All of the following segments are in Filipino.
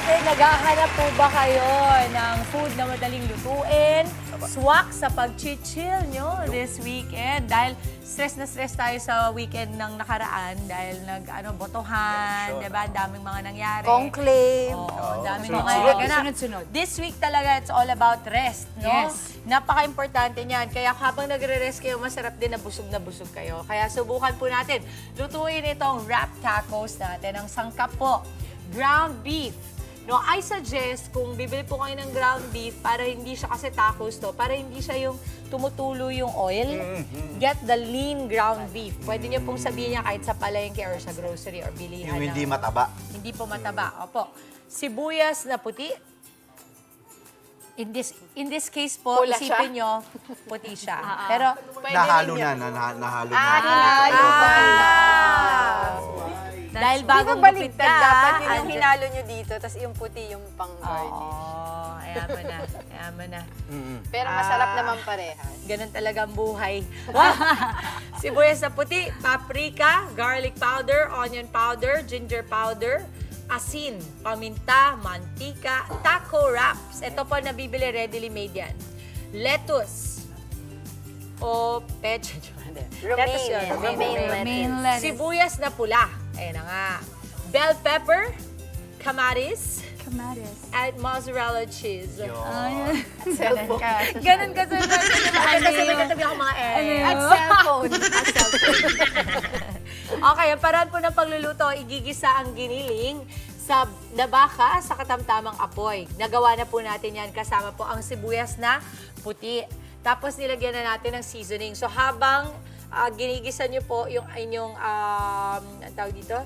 natin, naghahanap po ba kayo ng food na madaling lutuin? Swak sa pag-chill nyo this weekend. Dahil stress na stress tayo sa weekend ng nakaraan dahil botohan, diba? Ang daming mga nangyari. Conclave. Oo, daming mga Sunod-sunod. This week talaga, it's all about rest, no? Yes. Napaka-importante niyan. Kaya habang nagre-rest kayo, masarap din na busog kayo. Kaya subukan po natin. Lutuin itong wrap tacos natin. Ang sangkap po, ground beef. No, I suggest kung bibili po kayo ng ground beef para hindi siya kasi tacos to, para hindi siya yung tumutulo yung oil, get the lean ground beef. Pwede niyo pong sabihin niya kahit sa palengke or sa grocery or bilihan. Yung hindi ng- mataba. Hindi po mataba. Opo. Sibuyas na puti. In this case po, Pula siya? isipin nyo, puti siya. Pero, Nahalo na, nahalo na. dahil Di ba bagong gupit baligtad? ka, Dapat yun yung andyan- hinalo nyo dito, tapos yung puti yung pang-garnish. Oo, ayaman na. Pero masarap naman parehas. Ganun talaga ang buhay. Sibuyas na puti, paprika, garlic powder, onion powder, ginger powder, asin, paminta, mantika, taco wraps. Ito po nabibili readily made yan. Lettuce. O peche. Lettuce yun. Romaine lettuce. Sibuyas na pula. Ayan na nga. Bell pepper, kamatis, at mozzarella cheese. Cellphone. Ganun ka sa sabay katabi ako mga At cellphone. Okay, ang paraan po ng pagluluto, igigisa ang giniling sa nabaka sa katamtamang apoy. Nagawa na po natin yan kasama po ang sibuyas na puti. Tapos nilagyan na natin ng seasoning. So habang ginigisa nyo po yung inyong, ang tawag dito?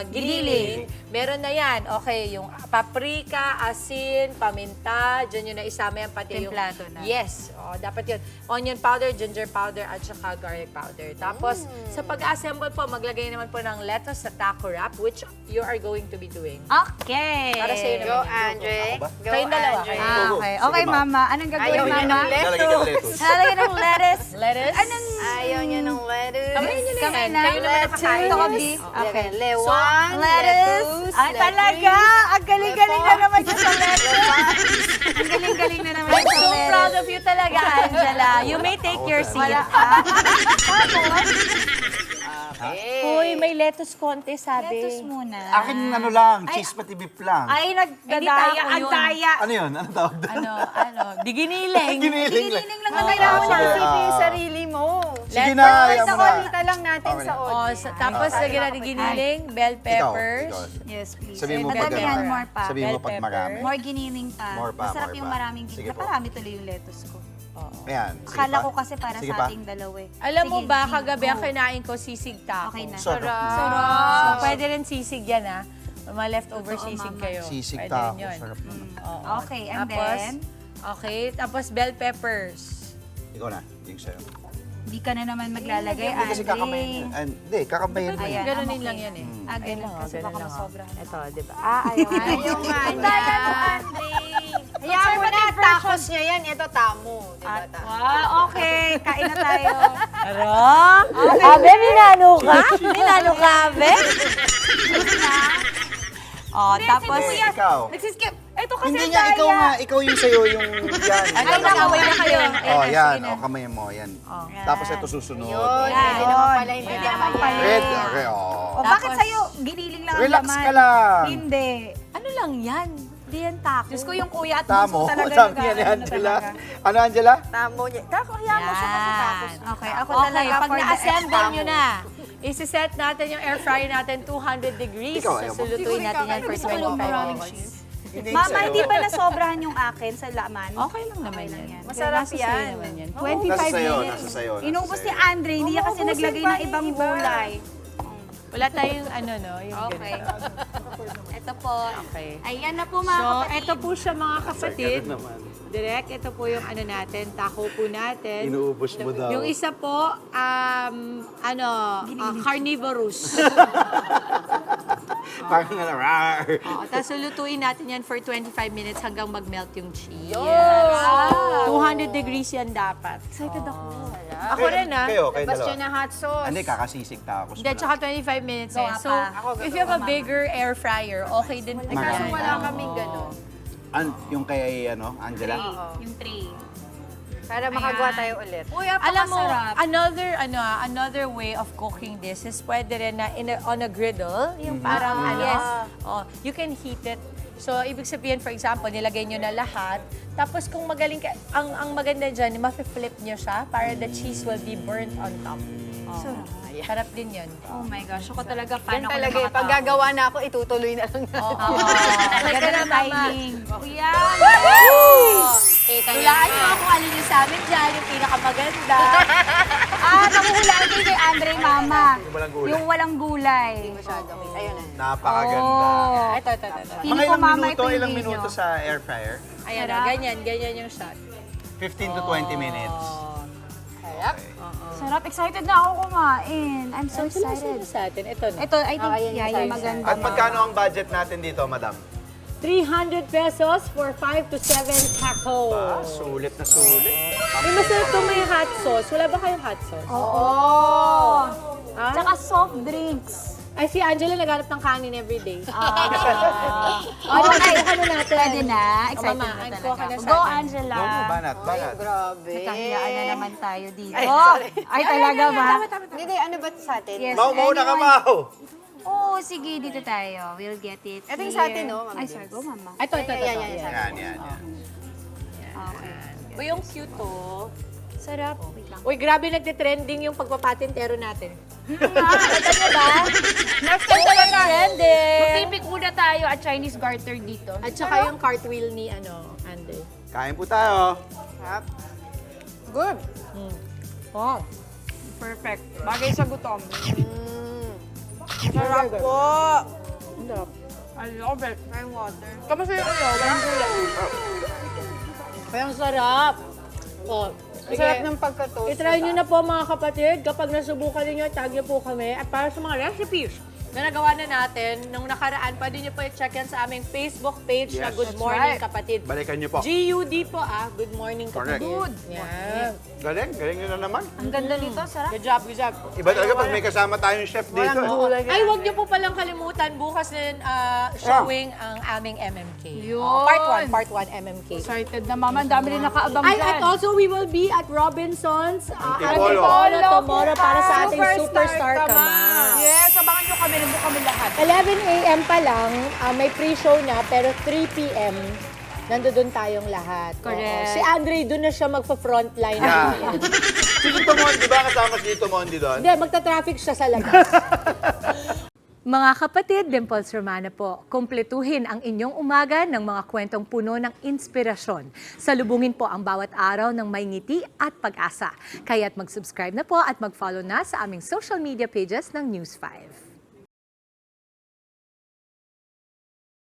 Giniling. Meron na yan. Okay, yung paprika, asin, paminta, dyan yun na isama yan pati yung... Templado na. Yes. Dapat yun. Onion powder, ginger powder, at saka garlic powder. Tapos, sa pag-assemble po, maglagay naman po ng lettuce sa taco wrap, which you are going to be doing. Okay. Para sa'yo Go, naman yun. Andre. Go, Kayong dalawa. Andre. Okay. Okay, Mama. Anong gagawin, Ayaw niya Mama? ng lettuce. Lalagyan ng lettuce. Lalagyan ng lettuce. Lettuce. Anong... Ayaw niya ng lettuce. Kamay niyo na Kamay yan. na. Kayo naman nakakain. Ito ko, beef. Okay. Okay. Lewan, Lettuce. Ay, talaga. Ang galing-galing na naman siya sa lettuce. Ang galing-galing na naman I'm siya sa so lettuce. proud of you talaga, Angela. You may take your seat. Wala. Okay. Uy, may lettuce contest, sabi. Lettuce muna. Akin ano lang, cheese pati beef lang. Ay, Hindi nagdadaya tayo, ko ang yun. daya. Ano yun? Ano tawag doon? Diginiling. Giniling lang. Giniling lang Ang ang kailangan mo kailangan na na. isipin yung sarili mo. Sige na, Lettuce. ayaw mo na. Kita lang natin Okay sa na. audio. Tapos lagyan natin giniling, bell peppers. Ikaw. Yes, please. Sabihin mo pag Madamihan ano. more pa. Sabihin mo Bell pag pepper. marami. More giniling pa. More pa, Masarap more yung pa. maraming Sige giniling. po. Naparami tuloy yung lettuce ko. Ayan. sige Akala pa. ko kasi para Sige sa pa. ating dalawa eh. Alam mo Sige, ba, sige, kagabi ang go. kinain ko sisig taco. Okay na. Sarap. Sarap. Pwede rin sisig yan, ha? Mga leftover Totoo, sisig Mama. kayo. Sisig Pwede taco. rin yun. Sarap naman. Oo. Okay, and Tapos, then? Okay, tapos bell peppers. Ikaw na. Yung sa'yo. Hindi ka na naman maglalagay, Hindi kasi kakamayin. Andre. Hindi, kakamayin mo. Ayan, Ganunin okay lang na. yan eh. Ganun kasi baka masobrahan. Ito, di ba? Ayaw nga niya. Hayaan mo na, tacos niya yan. Ito tamo. Diba, tamo? Wow, okay. Kain na tayo. Aro? Abe, minano ka? Minano ka, abe? Tapos, Hindi, ikaw. Nagsiskip. Ito kasi Hindi nga, ikaw nga. Ikaw yung sa'yo, yung yan. ay, nag-away na kayo. Oh, yan. sige na. O, kamay mo. Yan. Tapos ito susunod. Yun, Yan. hindi naman pala, hindi Yan. naman pala. Red. Okay, oh. O bakit Tapos- sa'yo giniling lang ang Relax laman? ka lang. Hindi. Ano lang yan? Di yan taco. Diyos ko yung kuya at Tamo. bunso talaga. Tamo yan ni Angela. Ano, Angela? Tamo niya. Tako, hayaan mo siya kasi tacos. Okay, ako Okay, talaga pag for the na-assemble nyo na, isi-set natin yung air fryer natin 200 degrees. Ikaw, ayaw mo. Susulutuin natin yan for Gusto ko yung 25 maraming minutes. Mama, hindi ba nasobrahan yung akin sa laman? Okay lang naman yan. Masarap Nasa sa'yo yan. naman yan. 25 Nasa sa'yo, minutes. nasa sa'yo. nasa Inubos ni sa'yo. Andre, hindi niya kasi naglagay ng ibang gulay. Wala tayong yung Okay. ganito. Ito po. Okay. Ayan na po mga So, kapatid. ito po siya mga kapatid. Ganun naman. Direct, ito po yung natin, taco po natin. Inuubos mo daw. Yung isa po, carnivorous. Parang nga rar. Tapos lulutuin natin yan for 25 minutes hanggang mag-melt yung cheese. Wow. 200 degrees yan dapat. Excited ako. Ako rin ah. Kayo Labas dalawa. siya na hot sauce. Hindi, kakasisig tacos. Hindi, tsaka 25 minutes eh. Gawa So, pa. if you have a bigger air fryer, okay din po Kaso yan. wala kaming gano'n. Yung kay, Angela? Yung 3. Para makagawa tayo ulit. Uy, Alam mo, apakasarap. another way of cooking this is pwede rin na on a griddle, yung parang you can heat it. So, ibig sabihin, for example, nilagay nyo na lahat. Tapos kung magaling ka, ang maganda dyan, mafe-flip nyo siya para the cheese will be burnt on top. Sarap din yun. Oh my gosh, ako talaga fan Yan ako talaga ng eh. mga Pag tao. gagawa na ako, itutuloy na lang natin. Talaga na timing. Kuya! Kita niyo. Hulaan nyo kung alin yung sa amin dyan, yung pinakamaganda. Nakuhulaan kayo kay Andre, Mama. Yung walang gulay. Yung walang gulay. Masyado. Ayun na. Napakaganda. Oh. Ito. Feeling Mga ko, ilang Mama, minuto, ito yung ilang video. minuto sa air fryer? Ayan, Sarap. ganyan yung shot. 15 to 20 minutes. Sarap. Sarap. Excited na ako kumain. I'm so excited. Sa atin, ito na. Ito, I think, ayan yung yung size. maganda. At magkano ang budget natin dito, madam? 300 pesos for 5 to 7 tacos. Sulit na sulit. May masarap to may hot sauce. Wala ba kayong hot sauce? Oo. Ah? Tsaka soft drinks. Ay, si Angela naghanap ng kanin everyday. Oh, Okay, ano natin? Pwede na. Excited Mama, na kuha ka talaga. na sa Go, atin. Angela. Go mo, banat. Grabe. Nakahiyaan na naman tayo dito. Ay, sorry. Ay, talaga ba? Hindi, ano ba sa atin? Yes, Mau na ka, anyone- Mau! Oo, sige, dito tayo. We'll get it Ito yung here. sa atin, no, Ma'am Ay, Jess? sorry, go, Mama. Ito. Yan. Yan. Okay. Uy, yung cute to. Sarap. Wait lang. Uy, grabe nagtitrending yung pagpapatintero natin. Nakita niyo ba? Next time talaga. Trending! Magpipik muna tayo at Chinese garter dito. At saka yung cartwheel ni, Andy. Kain po tayo. Sarap. Good. Oh. Perfect. Bagay sa gutom. Sarap po. I love it. May water. Kamusta yung walang gulay? Kaya ang sarap. Oh. Ang sarap ng pagka-toast. I-try nyo na po mga kapatid. Kapag nasubukan ninyo, tag nyo po kami. At para sa mga recipes na nagawa na natin nung nakaraan, pwede nyo po i-check yan sa aming Facebook page na Yes. Good That's Morning right. Kapatid. Balikan niyo po. GUD po Good Morning Correct. Kapatid. Good. Yan. Galing nyo na naman. Ang ganda nito, sarap. Good job, good job. Iba talaga pag may kasama tayong chef dito. Walang eh. gulay. Ay, wag niyo po palang kalimutan. Bukas din showing ang aming MMK. Yun. Part 1 MMK. Excited na, Mama. Ang dami rin nakaabang Ay, dyan. at also we will be at Robinson's Antipolo. tomorrow para sa ating Superstar Kama. Yes, abangan nyo kami. Nandun kami lahat. 11 a.m. pa lang, may pre-show na, pero 3 p.m. nandoon tayong lahat. Correct. Oo. Si Andre, doon na siya magpa-frontline. Yeah. Si Tito Mon, di ba kasama si Tito Mondi doon? Hindi, magta-traffic siya sa labas. Mga kapatid, Dimples Romana po, kumpletuhin ang inyong umaga ng mga kwentong puno ng inspirasyon. Salubungin po ang bawat araw ng may ngiti at pag-asa. Kaya't mag-subscribe na po at mag-follow na sa aming social media pages ng News 5.